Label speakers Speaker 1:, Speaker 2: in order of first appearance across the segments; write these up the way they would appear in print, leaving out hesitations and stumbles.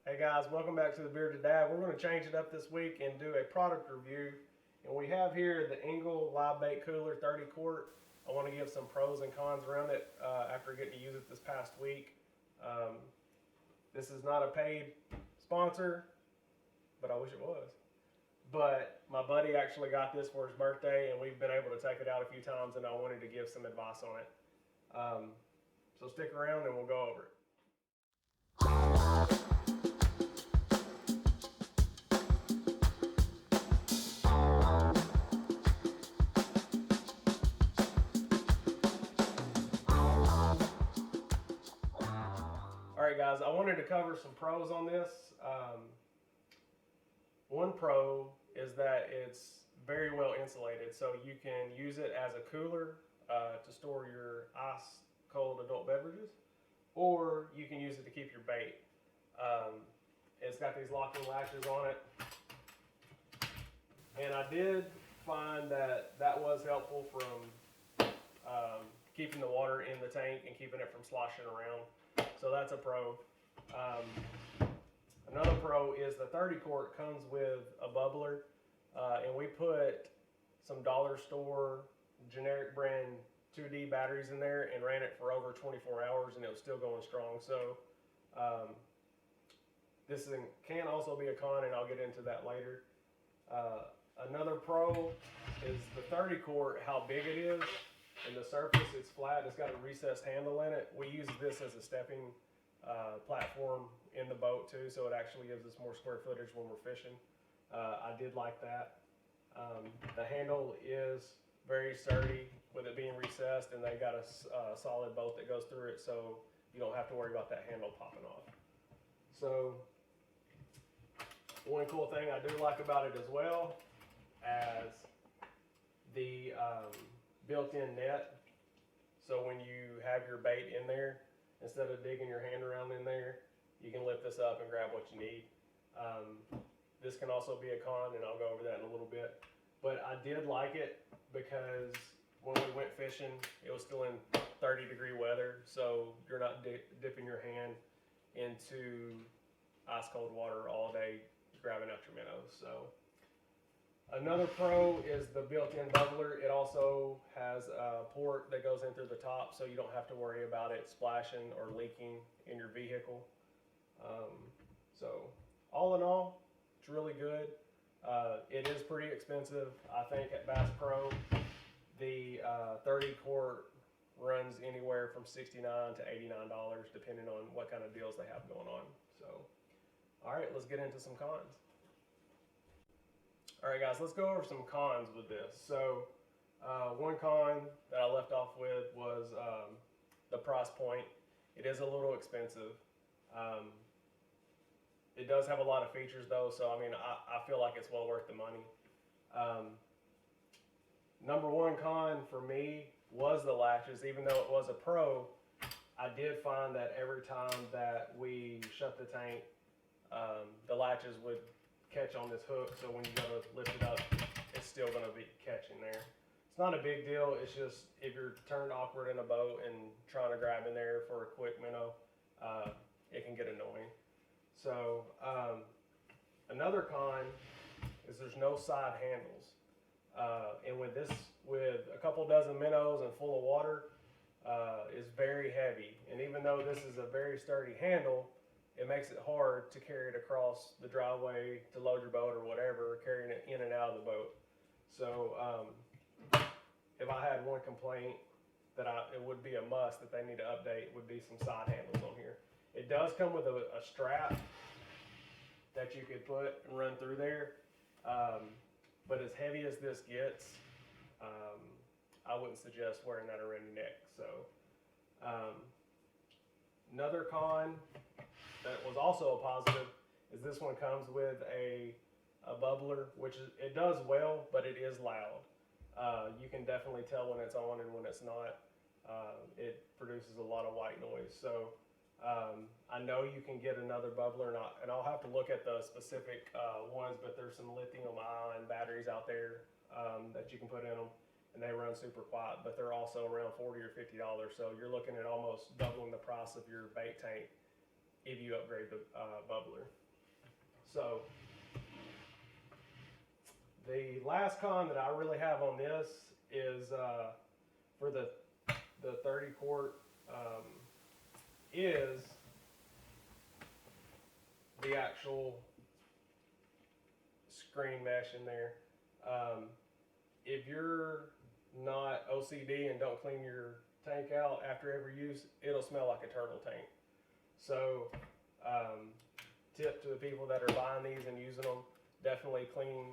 Speaker 1: Hey guys, welcome back to the Bearded Dad. We're going to change it up this week and do a product review. And we have here the Engel live bait cooler 30 quart. I want to give some pros and cons around it after getting to use it this past week. Um, this is not a paid sponsor, but I wish it was. But my buddy actually got this for his birthday, and we've been able to take it out a few times, and I wanted to give some advice on it. So stick around and we'll go over it. Alright guys, I wanted to cover some pros on this. One pro is that it's very well insulated, so you can use it as a cooler to store your ice cold adult beverages, or you can use it to keep your bait. It's got these locking latches on it, and I did find that was helpful from keeping the water in the tank and keeping it from sloshing around. So that's a pro. Another pro is the 30 quart comes with a bubbler, and we put some dollar store generic brand 2D batteries in there and ran it for over 24 hours, and it was still going strong. So this can also be a con, and I'll get into that later. Another pro is the 30 quart, how big it is. And the surface, it's flat, it's got a recessed handle in it. We use this as a stepping platform in the boat too, so it actually gives us more square footage when we're fishing. I did like that. The handle is very sturdy with it being recessed, and they got a solid bolt that goes through it, so you don't have to worry about that handle popping off. So one cool thing I do like about it as well as the built-in net. So when you have your bait in there, instead of digging your hand around in there, you can lift this up and grab what you need. This can also be a con, and I'll go over that in a little bit. But I did like it because when we went fishing, it was still in 30-degree weather, so you're not dipping your hand into ice cold water all day grabbing out your minnows. So another pro is the built-in bubbler. It also has a port that goes in through the top, so you don't have to worry about it splashing or leaking in your vehicle. So all in all, it's really good. It is pretty expensive. I think at Bass Pro, the 30 quart runs anywhere from $69 to $89, depending on what kind of deals they have going on. So, all right, let's get into some cons. Alright guys, let's go over some cons with this. So one con that I left off with was the price point. It is a little expensive. It does have a lot of features though, so I mean I feel like it's well worth the money. Number one con for me was the latches. Even though it was a pro, I did find that every time that we shut the tank, the latches would catch on this hook, so when you go to lift it up, it's still going to be catching there. It's not a big deal. It's just if you're turned awkward in a boat and trying to grab in there for a quick minnow, it can get annoying. So another con is there's no side handles, and with a couple dozen minnows and full of water, it's very heavy. And even though this is a very sturdy handle, it makes it hard to carry it across the driveway to load your boat or whatever, carrying it in and out of the boat. So if I had one complaint that it would be a must that they need to update would be some side handles on here. It does come with a strap that you could put and run through there, but as heavy as this gets, I wouldn't suggest wearing that around your neck. So another con that was also a positive is this one comes with a bubbler, which it does well, but it is loud. You can definitely tell when it's on and when it's not. It produces a lot of white noise. So I know you can get another bubbler, and I'll have to look at the specific ones, but there's some lithium-ion batteries out there that you can put in them, and they run super quiet, but they're also around $40 or $50. So you're looking at almost doubling the price of your bait tank if you upgrade the bubbler. So the last con that I really have on this is for the 30 quart is the actual screen mesh in there. If you're not OCD and don't clean your tank out after every use, it'll smell like a turtle tank. So tip to the people that are buying these and using them, definitely clean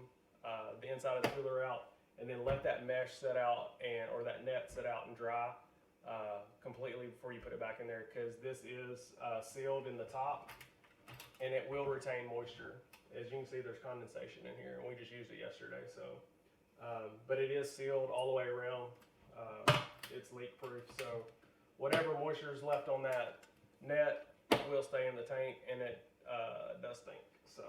Speaker 1: the inside of the cooler out, and then let that mesh set out or that net set out and dry completely before you put it back in there, because this is sealed in the top and it will retain moisture. As you can see, there's condensation in here, and we just used it yesterday. So, but it is sealed all the way around. It's leak proof, so whatever moisture is left on that net will stay in the tank, and it does stink. So,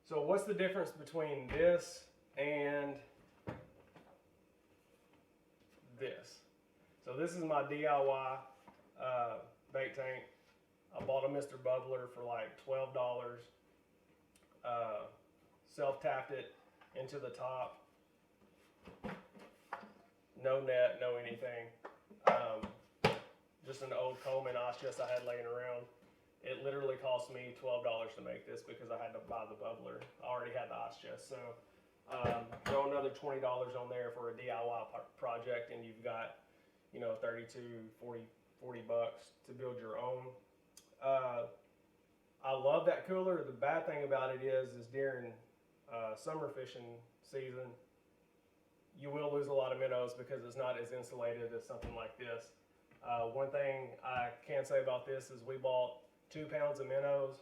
Speaker 1: so what's the difference between this and this? So this is my DIY bait tank. I bought a Mr. Bubbler for like $12. Self-tapped it into the top. No net, no anything. Just an old Coleman ice chest I had laying around. It literally cost me $12 to make this because I had to buy the bubbler. I already had the ice chest. So throw another $20 on there for a DIY project, and you've got, you know, 32, 40 bucks to build your own. I love that cooler. The bad thing about it is during summer fishing season, you will lose a lot of minnows because it's not as insulated as something like this. One thing I can say about this is we bought 2 pounds of minnows,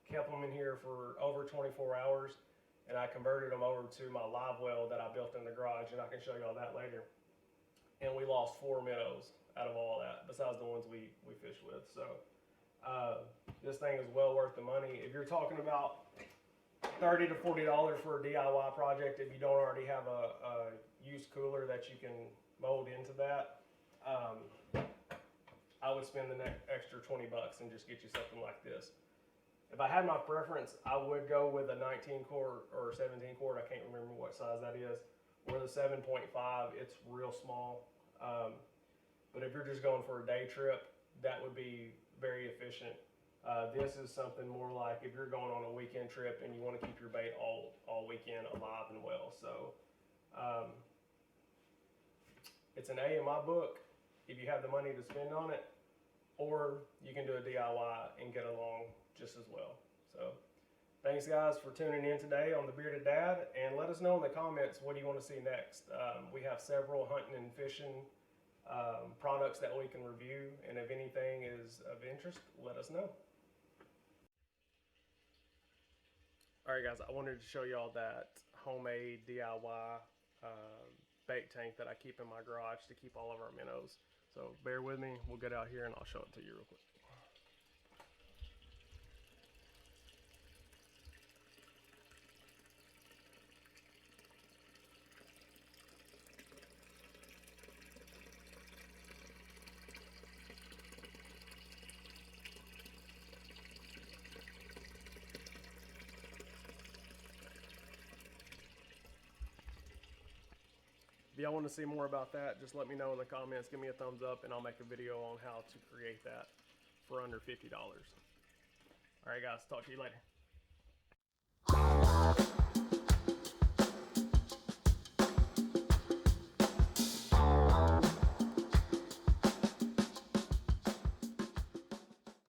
Speaker 1: kept them in here for over 24 hours, and I converted them over to my live well that I built in the garage, and I can show you all that later. And we lost 4 minnows out of all that, besides the ones we fished with. So this thing is well worth the money. If you're talking about $30 to $40 for a DIY project, if you don't already have a used cooler that you can mold into that, I would spend the extra 20 bucks and just get you something like this. If I had my preference, I would go with a 19 quart or 17 quart. I can't remember what size that is. Or the 7.5, it's real small. But if you're just going for a day trip, that would be very efficient. This is something more like if you're going on a weekend trip and you want to keep your bait all weekend alive and well. So it's an A in my book if you have the money to spend on it, or you can do a DIY and get along just as well. So thanks guys for tuning in today on The Bearded Dad, and let us know in the comments what do you want to see next. We have several hunting and fishing products that we can review, and if anything is of interest, let us know. Alright guys, I wanted to show y'all that homemade DIY bait tank that I keep in my garage to keep all of our minnows. So bear with me, we'll get out here and I'll show it to you real quick. If y'all want to see more about that, just let me know in the comments. Give me a thumbs up and I'll make a video on how to create that for under $50. Alright guys, talk to you later.